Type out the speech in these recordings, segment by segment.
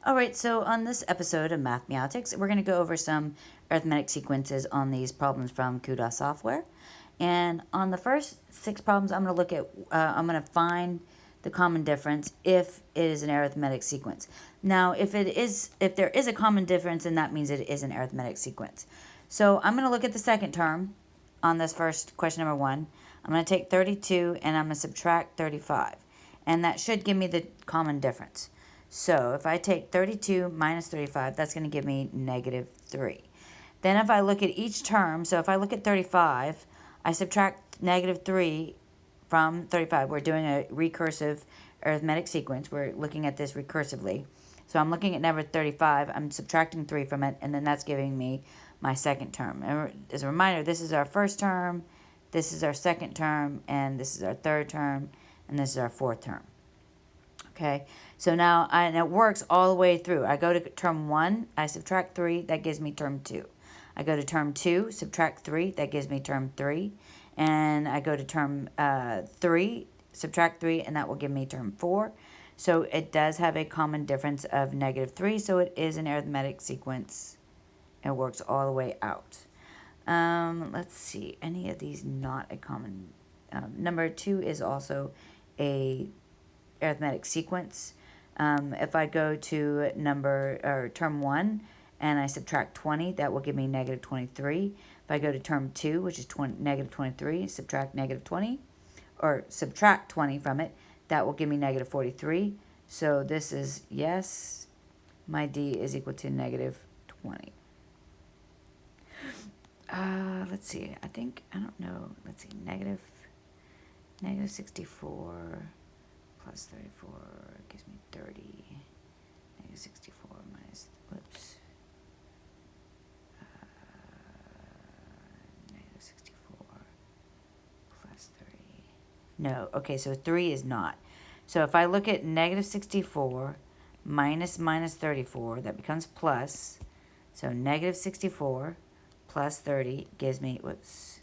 All right, so on this episode of Mathmeatics, we're going to go over some arithmetic sequences on these problems from Kuta software. And on the first 6 problems, I'm going to look at, I'm going to find the common difference if it is an arithmetic sequence. Now, if there is a common difference, then that means it is an arithmetic sequence. So I'm going to look at the second term on this first question number 1. I'm going to take 32 and I'm going to subtract 35. And that should give me the common difference. So if I take 32 minus 35, that's going to give me negative 3. Then if I look at each term, so if I look at 35, I subtract negative 3 from 35. We're doing a recursive arithmetic sequence. We're looking at this recursively. So I'm looking at number 35, I'm subtracting 3 from it, and then that's giving me my second term. And as a reminder, this is our first term, this is our second term, and this is our third term, and this is our fourth term. Okay, so now and it works all the way through. I go to term 1, I subtract 3, that gives me term 2. I go to term 2, subtract 3, that gives me term 3. And I go to term 3, subtract 3, and that will give me term 4. So it does have a common difference of negative 3, so it is an arithmetic sequence. It works all the way out. Let's see, any of these not a common... number 2 is also a arithmetic sequence. If I go to term 1 and I subtract 20, that will give me negative 23. If I go to term 2, which is negative 23, subtract negative 20, or subtract 20 from it, that will give me negative 43. So this is yes, my D is equal to negative 20. Let's see, I don't know, let's see, negative 64 plus 34 gives me 30. Negative 64 minus, whoops. Negative 64 plus 30. No, okay, so 3 is not. So if I look at negative 64 minus 34, that becomes plus. So negative 64 plus 30 gives me, whoops.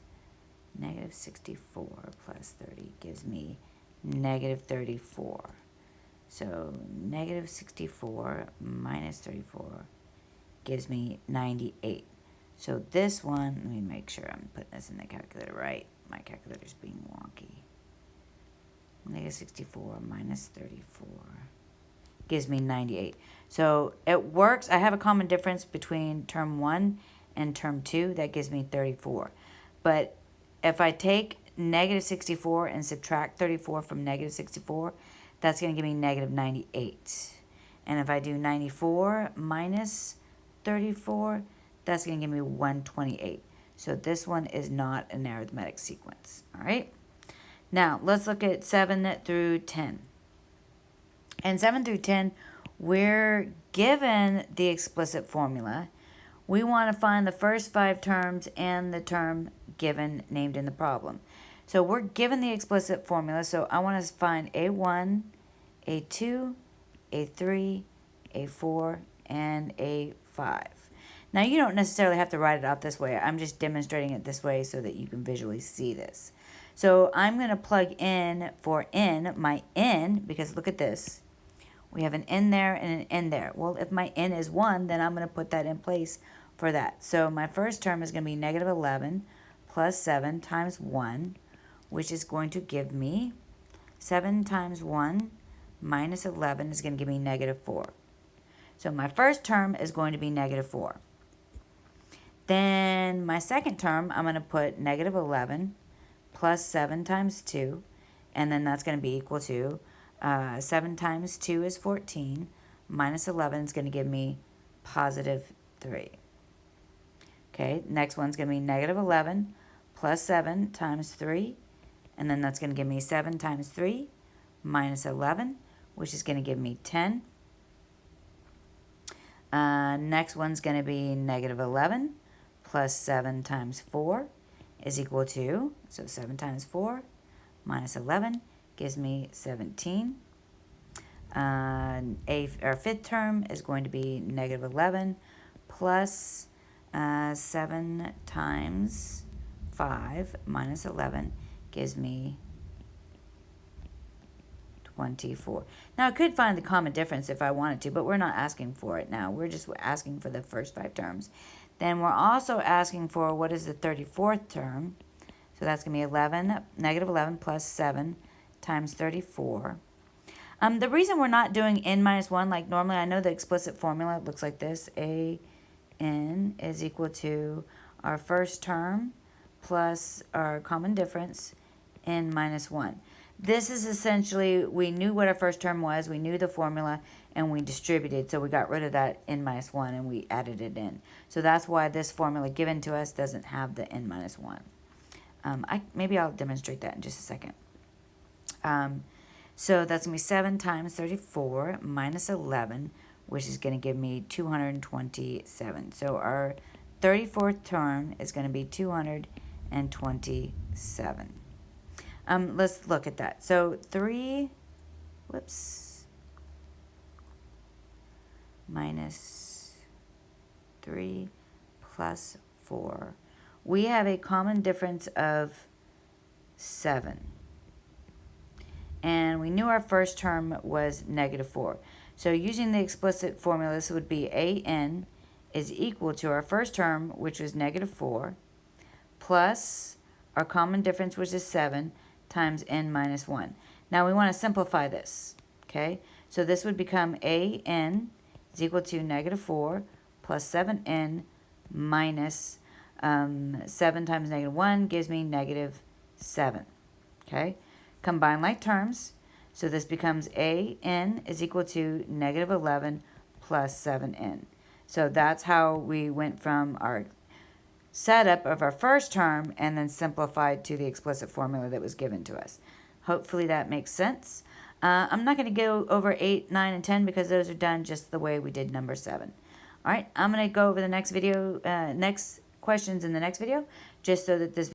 Negative 64 plus 30 gives me negative 34. So negative 64 minus 34 gives me 98. So this one, let me make sure I'm putting this in the calculator right. My calculator's being wonky. Negative 64 minus 34 gives me 98. So it works. I have a common difference between term 1 and term 2. That gives me 34. But if I take negative 64 and subtract 34 from negative 64, that's going to give me negative 98. And if I do 94 minus 34, that's going to give me 128. So this one is not an arithmetic sequence. All right. Now let's look at 7 through 10. And 7 through 10, we're given the explicit formula. We want to find the first 5 terms and the term given named in the problem. So we're given the explicit formula, so I want to find A1, A2, A3, A4, and A5. Now you don't necessarily have to write it out this way. I'm just demonstrating it this way so that you can visually see this. So I'm going to plug in for n, my n, because look at this. We have an n there and an n there. Well, if my n is 1, then I'm going to put that in place for that. So my first term is going to be negative 11 plus 7 times 1, which is going to give me 7 times 1 minus 11 is going to give me negative 4. So my first term is going to be negative 4. Then my second term, I'm going to put negative 11 plus 7 times 2, and then that's going to be equal to 7 times 2 is 14, minus 11 is going to give me positive 3. Okay, next one's going to be negative 11 plus 7 times 3, and then that's going to give me 7 times 3 minus 11, which is going to give me 10. Next one's going to be negative 11 plus 7 times 4 is equal to, so 7 times 4 minus 11 gives me 17. Our fifth term is going to be negative 11 plus 7 times 5 minus 11 gives me 24. Now, I could find the common difference if I wanted to, but we're not asking for it now. We're just asking for the first 5 terms. Then we're also asking for what is the 34th term. So that's going to be negative 11 plus 7 times 34. The reason we're not doing n minus 1 like normally, I know the explicit formula looks like this. N is equal to our first term plus our common difference, n minus 1. This is essentially, we knew what our first term was, we knew the formula, and we distributed, so we got rid of that n minus 1 and we added it in. So that's why this formula given to us doesn't have the n minus 1. Maybe I'll demonstrate that in just a second. So that's going to be 7 times 34 minus 11, which is going to give me 227. So our 34th term is going to be 227. Let's look at that. So 3, minus 3 plus 4. We have a common difference of 7. And we knew our first term was negative 4. So using the explicit formula, this would be an is equal to our first term, which was negative 4, plus our common difference, which is 7, times n minus 1. Now we want to simplify this, okay? So this would become an is equal to negative 4 plus 7n minus 7 times negative 1 gives me negative 7, okay? Combine like terms, so this becomes an is equal to negative 11 plus 7n. So that's how we went from our setup of our first term and then simplified to the explicit formula that was given to us. Hopefully that makes sense. I'm not going to go over 8, 9, and 10 because those are done just the way we did number 7. All right, I'm going to go over the next video, next questions in the next video, just so that this